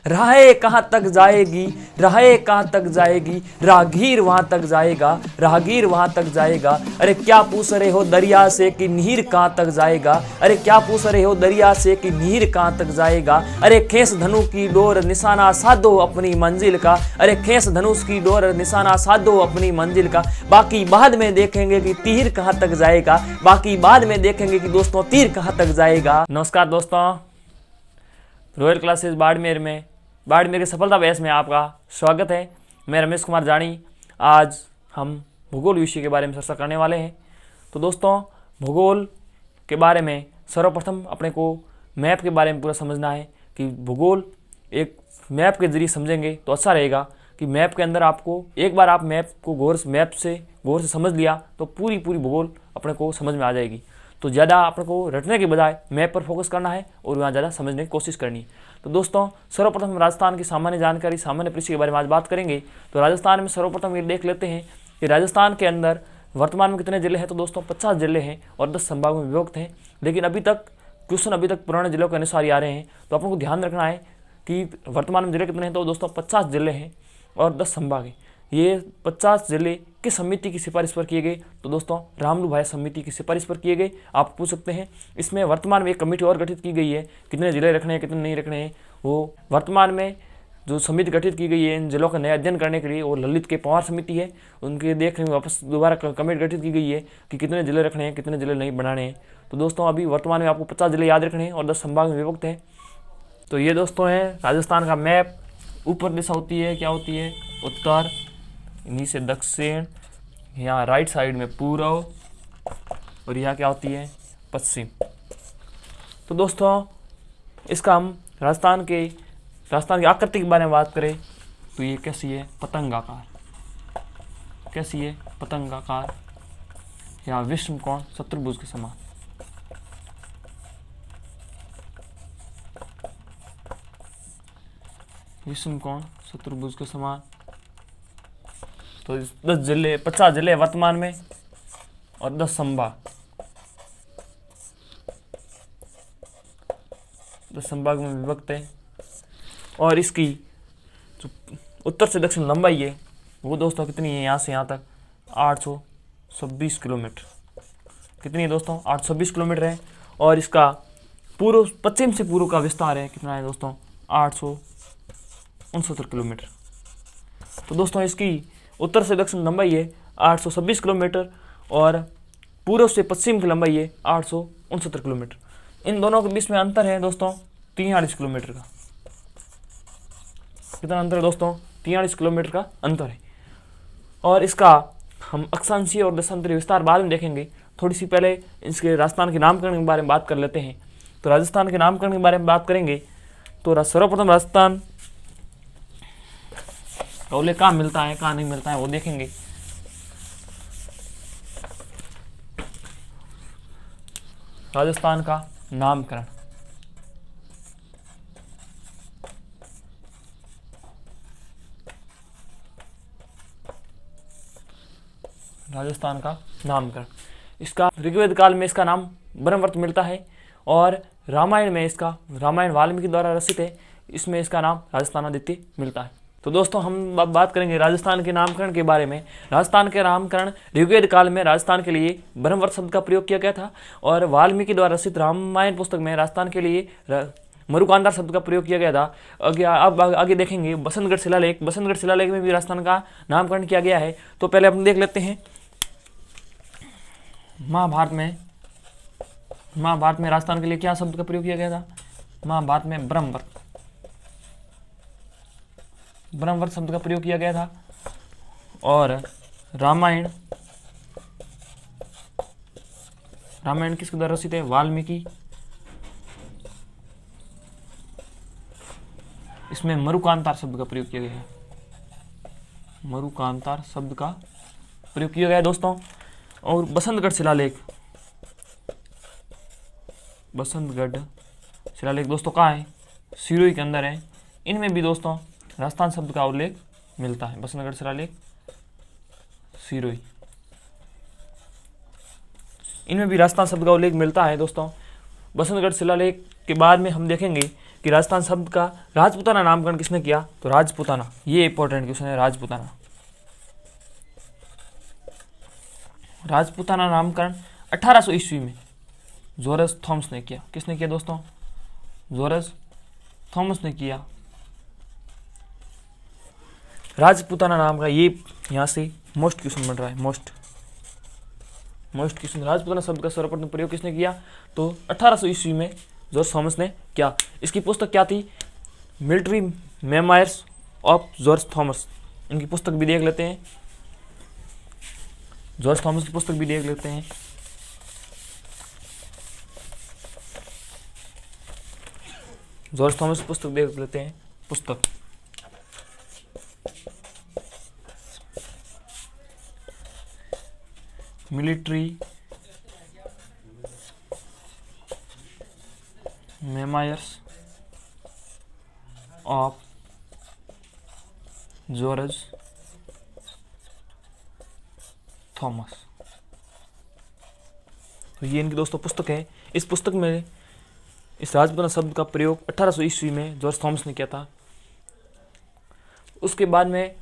राहें कहाँ तक जाएगी, राहें कहाँ तक जाएगी, राहगीर वहाँ तक जाएगा, राहगीर वहाँ तक जाएगा। अरे क्या पूछ रहे हो दरिया से कि नीर कहाँ तक जाएगा, अरे क्या पूछ रहे हो दरिया से कि नीर कहाँ तक जाएगा। अरे खेस धनु की डोर निशाना साधो अपनी मंजिल का, अरे खेस धनुष की डोर निशाना साधो अपनी मंजिल का। बाकी बाद में देखेंगे कि तीर कहाँ तक जाएगा, बाकी बाद में देखेंगे कि दोस्तों तीर कहाँ तक जाएगा। नमस्कार दोस्तों, रॉयल क्लासेस बाड़मेर के सफलता अभ्यास में आपका स्वागत है। मैं रमेश कुमार जानी। आज हम भूगोल विषय के बारे में चर्चा करने वाले हैं। तो दोस्तों, भूगोल के बारे में सर्वप्रथम अपने को मैप के बारे में पूरा समझना है कि भूगोल एक मैप के जरिए समझेंगे तो अच्छा रहेगा। कि मैप के अंदर आपको एक बार आप मैप को गौर से समझ लिया तो पूरी भूगोल अपने को समझ में आ जाएगी। तो ज़्यादा अपने को रटने के बजाय मैप पर फोकस करना है और वहाँ ज़्यादा समझने की कोशिश करनी है। तो दोस्तों, सर्वप्रथम राजस्थान की सामान्य जानकारी, सामान्य परिस्थिति के बारे में आज बात करेंगे। तो राजस्थान में सर्वप्रथम ये देख लेते हैं कि राजस्थान के अंदर वर्तमान में कितने जिले हैं। तो दोस्तों 50 जिले हैं और 10 संभागों में विभक्त हैं। लेकिन अभी तक पुराने जिलों के अनुसार ही आ रहे हैं। तो अपन को ध्यान रखना है कि वर्तमान में जिले कितने हैं। तो दोस्तों 50 जिले हैं और 10 संभाग हैं। ये 50 जिले किस समिति की सिफारिश पर किए गए। तो दोस्तों रामलू भाया समिति की सिफारिश पर किए गए। आप पूछ सकते हैं इसमें वर्तमान में एक कमेटी और गठित की गई है, कितने जिले रखने हैं कितने नहीं रखने हैं। वो वर्तमान में जो समिति गठित की गई है इन जिलों का नया अध्ययन करने के लिए, वो ललित के पवार समिति है। उनके देखने में वापस दोबारा कमेटी गठित की गई है कि कितने जिले रखने हैं कितने जिले नहीं बनाने हैं। तो दोस्तों अभी वर्तमान में आपको 50 जिले याद रखने हैं और 10 संभाग में विभक्त हैं। तो ये दोस्तों है राजस्थान का मैप। ऊपर दिशा होती है, क्या होती है, उत्तर, नीचे दक्षिण, यहाँ राइट साइड में पूर्व और यहाँ क्या होती है, पश्चिम। तो दोस्तों इसका हम राजस्थान की आकृति के बारे में बात करें तो ये कैसी है, पतंगाकार। कैसी है, पतंगाकार। यहाँ विषम कोण चतुर्भुज के समान। विषम कोण चतुर्भुज के समान। तो 50 जिले वर्तमान में और 10 संभाग। 10 संभाग में विभक्त है। और इसकी जो उत्तर से दक्षिण लंबाई है वो दोस्तों कितनी है, यहाँ से यहाँ तक 826 किलोमीटर। कितनी है दोस्तों, 826 किलोमीटर है। और इसका पश्चिम से पूर्व का विस्तार है कितना है दोस्तों, 869 किलोमीटर। तो दोस्तों इसकी उत्तर से दक्षिण लंबाई है 826 किलोमीटर और पूर्व से पश्चिम की लंबाई है 869 किलोमीटर। इन दोनों के बीच में अंतर है दोस्तों 43 किलोमीटर का। कितना अंतर है दोस्तों, 43 किलोमीटर का अंतर है। और इसका हम अक्षांशीय और दशांतरीय विस्तार बाद में देखेंगे। थोड़ी सी पहले इसके राजस्थान के नामकरण के बारे में बात कर लेते हैं। तो राजस्थान के नामकरण के बारे में बात करेंगे तो सर्वप्रथम राजस्थान टोले कहाँ मिलता है कहाँ नहीं मिलता है वो देखेंगे। राजस्थान का नामकरण। राजस्थान का नामकरण, इसका ऋग्वेद काल में इसका नाम ब्रह्मवर्त मिलता है और रामायण में रामायण वाल्मीकि द्वारा रचित है, इसमें इसका नाम राजस्थानादित्य मिलता है। तो दोस्तों हम अब बात करेंगे राजस्थान के नामकरण के बारे में। राजस्थान के नामकरण ऋग्वेद काल में राजस्थान के लिए ब्रह्मवर्त शब्द का प्रयोग किया गया था और वाल्मीकि द्वारा रचित रामायण पुस्तक में राजस्थान के लिए मरुकांदार शब्द का प्रयोग किया गया था। अब आगे देखेंगे बसंतगढ़ शिलालेख। बसंतगढ़ शिलालेख में भी राजस्थान का नामकरण किया गया है। तो पहले अपन देख लेते हैं महाभारत में राजस्थान के लिए क्या शब्द का प्रयोग किया गया था। महाभारत में ब्रह्मवर्त शब्द का प्रयोग किया गया था। और रामायण किसके द्वारा रचित है, वाल्मीकि। इसमें मरुकांतार शब्द का प्रयोग किया गया है। मरुकांतार शब्द का प्रयोग किया गया है दोस्तों। और बसंतगढ़ शिलालेख दोस्तों कहाँ है, सिरोही के अंदर है। इनमें भी दोस्तों राजस्थान शब्द का उल्लेख मिलता है। बसंतगढ़ शिलालेख, सिरोही, इनमें भी राजस्थान शब्द का उल्लेख मिलता है दोस्तों। बसंतगढ़ शिलालेख के बाद में हम देखेंगे कि राजस्थान शब्द का राजपूताना नामकरण किसने किया, तो राजपूताना, ये इंपॉर्टेंट क्वेश्चन है। राजपूताना नामकरण 1800 ईस्वी में जॉर्ज थॉमस ने किया। किसने किया दोस्तों, जॉर्ज थॉमस ने किया राजपूताना नाम का। ये यहाँ से मोस्ट क्वेश्चन बन रहा है, मोस्ट क्वेश्चन। राजपूताना शब्द का सर्वप्रथम प्रयोग किसने किया, तो 1800 ईस्वी में जॉर्ज थॉमस ने किया। इसकी पुस्तक क्या थी, military memoirs of George Thomas. इनकी पुस्तक भी देख लेते हैं, जॉर्ज थॉमस की पुस्तक भी देख लेते हैं। जॉर्ज थॉमस की पुस्तक देख लेते हैं। पुस्तक military memoirs of George Thomas. तो ये इनकी दोस्तों पुस्तक है। इस पुस्तक में इस राजपूताना शब्द का प्रयोग 1800 ईस्वी में जॉर्ज थॉमस ने किया था। उसके बाद में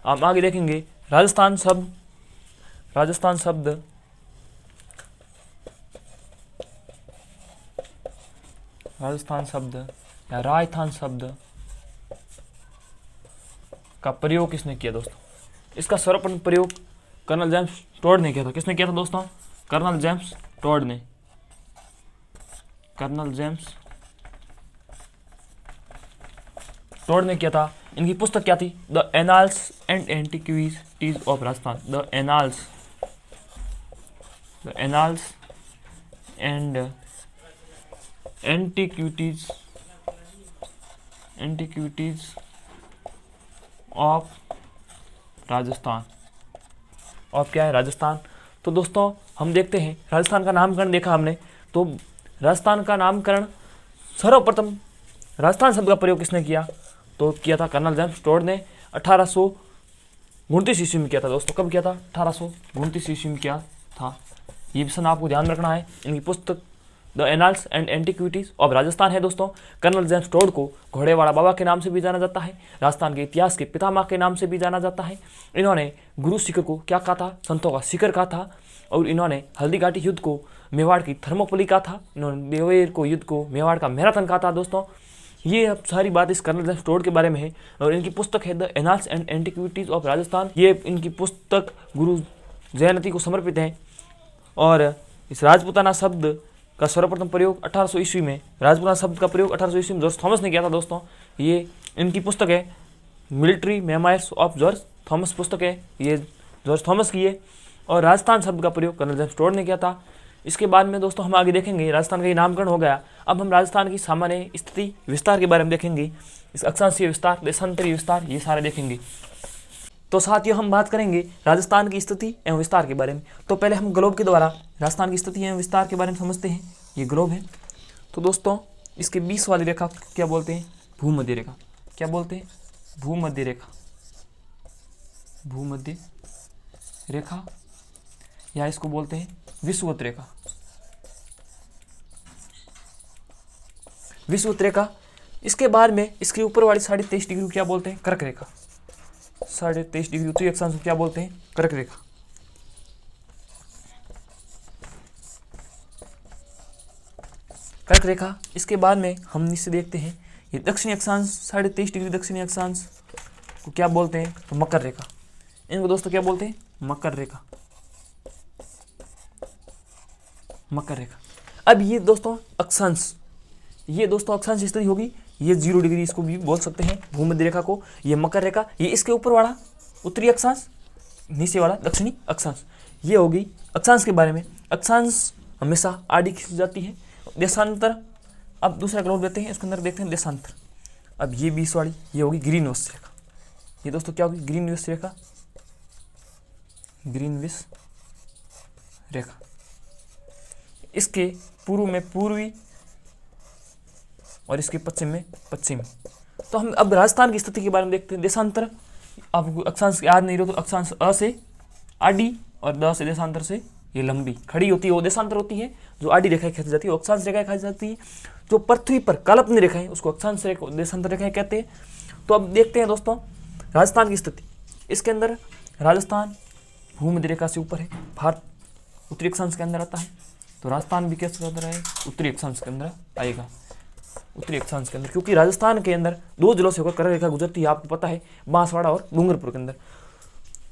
हम आगे देखेंगे राजस्थान शब्द या राजस्थान शब्द का प्रयोग किसने किया दोस्तों। इसका सर्वप्रथम प्रयोग कर्नल जेम्स टॉड ने किया था। किसने किया था दोस्तों, कर्नल जेम्स टॉड ने किया था। इनकी पुस्तक क्या थी, the annals and antiquities of Rajasthan. The annals and antiquities of Rajasthan. और क्या है, राजस्थान। तो दोस्तों हम देखते हैं, राजस्थान का नामकरण देखा हमने, तो राजस्थान का नामकरण सर्वप्रथम राजस्थान शब्द का प्रयोग किसने किया, तो किया था कर्नल जेम्स टॉड ने 1829 ईस्वी में किया था दोस्तों। कब किया था, 1829 ईस्वी में किया था। ये विषय आपको ध्यान रखना है। इनकी पुस्तक the annals and antiquities of Rajasthan है दोस्तों। कर्नल जेम्स टॉड को घोड़ेवाड़ा बाबा के नाम से भी जाना जाता है, राजस्थान के इतिहास के पितामह के नाम से भी जाना जाता है। इन्होंने गुरु शिखर को क्या कहा था, संतों का शिखर कहा था। और इन्होंने हल्दी घाटी युद्ध को मेवाड़ की थर्मोपली कहा था। इन्होंने देवेर को युद्ध को मेवाड़ का मैराथन कहा था दोस्तों। ये अब सारी बात इस कर्नल जेम्स टॉड के बारे में है। और इनकी पुस्तक है the annals and antiquities of Rajasthan. ये इनकी पुस्तक गुरु जयंती को समर्पित है। और इस राजपूताना शब्द का सर्वप्रथम प्रयोग 1800 ईस्वी में, राजपूताना शब्द का प्रयोग 1800 ईस्वी में जॉर्ज थॉमस ने किया था दोस्तों। ये इनकी पुस्तक है military memoirs of George Thomas पुस्तक है, ये जॉर्ज थॉमस की है। और राजस्थान शब्द का प्रयोग कर्नल जेम्स टॉड ने किया था। इसके बाद में दोस्तों हम आगे देखेंगे, राजस्थान का ये नामकरण हो गया। अब हम राजस्थान की सामान्य स्थिति विस्तार के बारे में देखेंगे। इस अक्षांशीय विस्तार, देशांतरीय विस्तार, ये सारे देखेंगे। तो साथियों हम बात करेंगे राजस्थान की स्थिति एवं विस्तार के बारे में। तो पहले हम ग्लोब के द्वारा राजस्थान की स्थिति एवं विस्तार के बारे में समझते हैं। ये ग्लोब है। तो दोस्तों इसके 20 वाली रेखा क्या बोलते हैं, भूमध्य रेखा। क्या बोलते हैं, भूमध्य रेखा, या इसको बोलते हैं विषुवत रेखा। इसके बाद में इसके ऊपर वाली 23.5 डिग्री क्या बोलते हैं, कर्क रेखा। 23.5 डिग्री उत्तरी अक्षांश को क्या बोलते हैं, कर्क रेखा। इसके बाद में हम नीचे देखते हैं ये दक्षिणी अक्षांश, 23.5 डिग्री दक्षिणी अक्षांश को क्या बोलते हैं, तो मकर रेखा। इनको दोस्तों क्या बोलते हैं, मकर रेखा। अब ये दोस्तों अक्षांश स्थिति होगी, ये 0 डिग्री इसको भी बोल सकते हैं भूमध्य रेखा को। ये मकर रेखा, ये इसके ऊपर वाला उत्तरी अक्षांश, नीचे वाला दक्षिणी अक्षांश। ये होगी अक्षांश के बारे में। अक्षांश हमेशा आड़ी खिंच जाती है। देशांतर, अब दूसरा ग्लोब देते हैं, इसके अंदर देखते हैं देशांतर। अब ये 20 वाली ये होगी ग्रीनविच रेखा। ये दोस्तों क्या होगी, ग्रीनविच रेखा। इसके पूर्व में पूर्वी और इसके पश्चिम में पश्चिमी। तो हम अब राजस्थान की स्थिति के बारे में देखते हैं। देशांतर, आपको अक्षांश याद नहीं रहो तो अक्षांश अ से आडी और द से देशांतर से ये लंबी खड़ी होती है वो देशांतर होती है, जो आड़ी रेखाएं खींची जाती है वो अक्षांश रेखाएं खींची जाती है, जो पृथ्वी पर काल्पनिक रेखाएं उसको अक्षांश रेखा देशांतर रेखाएं कहते हैं। तो अब देखते हैं दोस्तों राजस्थान की स्थिति। इसके अंदर राजस्थान भूमध्य रेखा से ऊपर है, भारत उत्तरी अक्षांश के अंदर आता है, तो राजस्थान भी कैसे अंदर है, उत्तरी अक्षांश के अंदर आएगा, उत्तरी अक्षांश के अंदर, क्योंकि राजस्थान के अंदर दो जिलों से होकर कर्क रेखा गुजरती है, आपको पता है, बांसवाड़ा और डूंगरपुर के अंदर,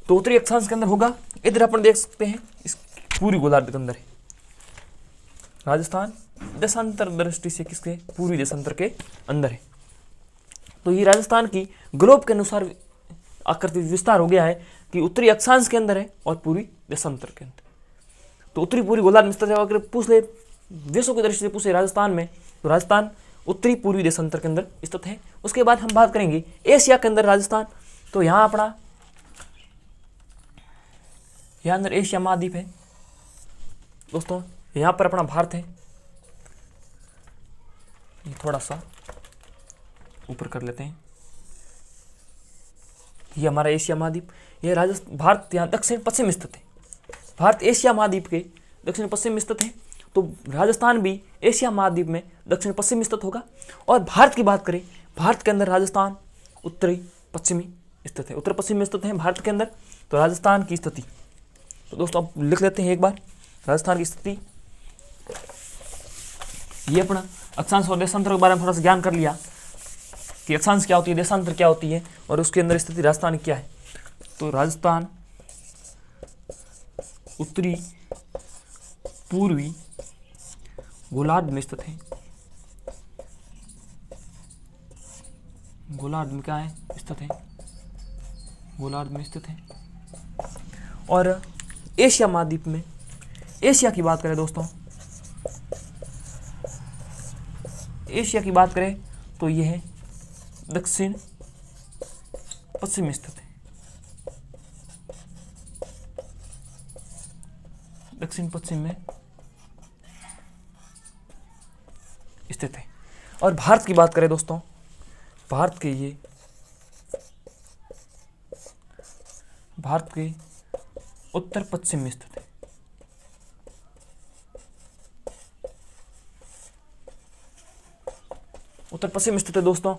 तो उत्तरी अक्षांश के अंदर होगा। इधर अपन देख सकते हैं इस पूरी गोलार्ध के अंदर है राजस्थान, देशांतर दृष्टि से किसके, पूर्वी देशांतर के अंदर है। तो ये राजस्थान की ग्लोब के अनुसार आकृति विस्तार हो गया है कि उत्तरी अक्षांश के अंदर है और पूर्वी देशांतर के अंदर। तो उत्तरी पूर्वी गोलार्ध में स्थित है। अगर पूछ ले देशों की दृष्टि से पूछे राजस्थान में, तो राजस्थान उत्तरी पूर्वी देशांतर के अंदर स्थित है। उसके बाद हम बात करेंगे एशिया के अंदर राजस्थान, तो यहाँ अपना यहाँ अंदर एशिया महाद्वीप है दोस्तों, यहाँ पर अपना भारत है, ये थोड़ा सा ऊपर कर लेते हैं, ये हमारा एशिया महाद्वीप, ये राजस्थान भारत यहाँ दक्षिण पश्चिम में स्थित है। भारत एशिया महाद्वीप के दक्षिण पश्चिम में स्थित है, तो राजस्थान भी एशिया महाद्वीप में दक्षिण पश्चिम में स्थित होगा। और भारत की बात करें, भारत के अंदर राजस्थान उत्तरी पश्चिमी स्थित है, उत्तर पश्चिम में स्थित है भारत के अंदर। तो राजस्थान की स्थिति, तो दोस्तों अब लिख लेते हैं एक बार राजस्थान की स्थिति। ये अपना अक्षांश और देशांतर के बारे में थोड़ा सा ज्ञान कर लिया कि अक्षांश क्या होती है, देशांतर क्या होती है और उसके अंदर स्थिति राजस्थान क्या है। तो राजस्थान उत्तरी पूर्वी गोलार्ध में स्थित है, गोलार्ध में क्या है स्थित है, गोलार्ध में स्थित है। और एशिया महाद्वीप में, एशिया की बात करें दोस्तों, एशिया की बात करें तो यह है दक्षिण पश्चिम में स्थित है, दक्षिण पश्चिम में स्थित है। और भारत की बात करें दोस्तों, भारत के ये भारत के उत्तर पश्चिम में स्थित है, उत्तर पश्चिम में स्थित है दोस्तों।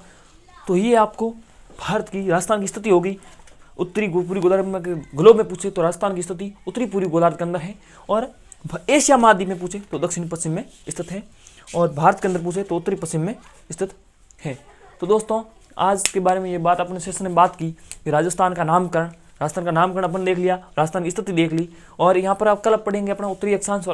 तो ये आपको भारत की राजस्थान की स्थिति होगी। उत्तरी पूर्वी गोलार्ध में ग्लोब में पूछे तो राजस्थान की स्थिति उत्तरी पूर्वी गोलार्ध के अंदर है, और एशिया महाद्वीप में पूछे तो दक्षिण पश्चिम में स्थित है, और भारत के अंदर पूछे तो उत्तरी पश्चिम में स्थित है। तो दोस्तों आज के बारे में ये बात अपने सेशन में बात की कि राजस्थान का नामकरण अपन देख लिया, राजस्थान की स्थिति देख ली, और यहाँ पर आप कल पढ़ेंगे अपना उत्तरी अक्षांश और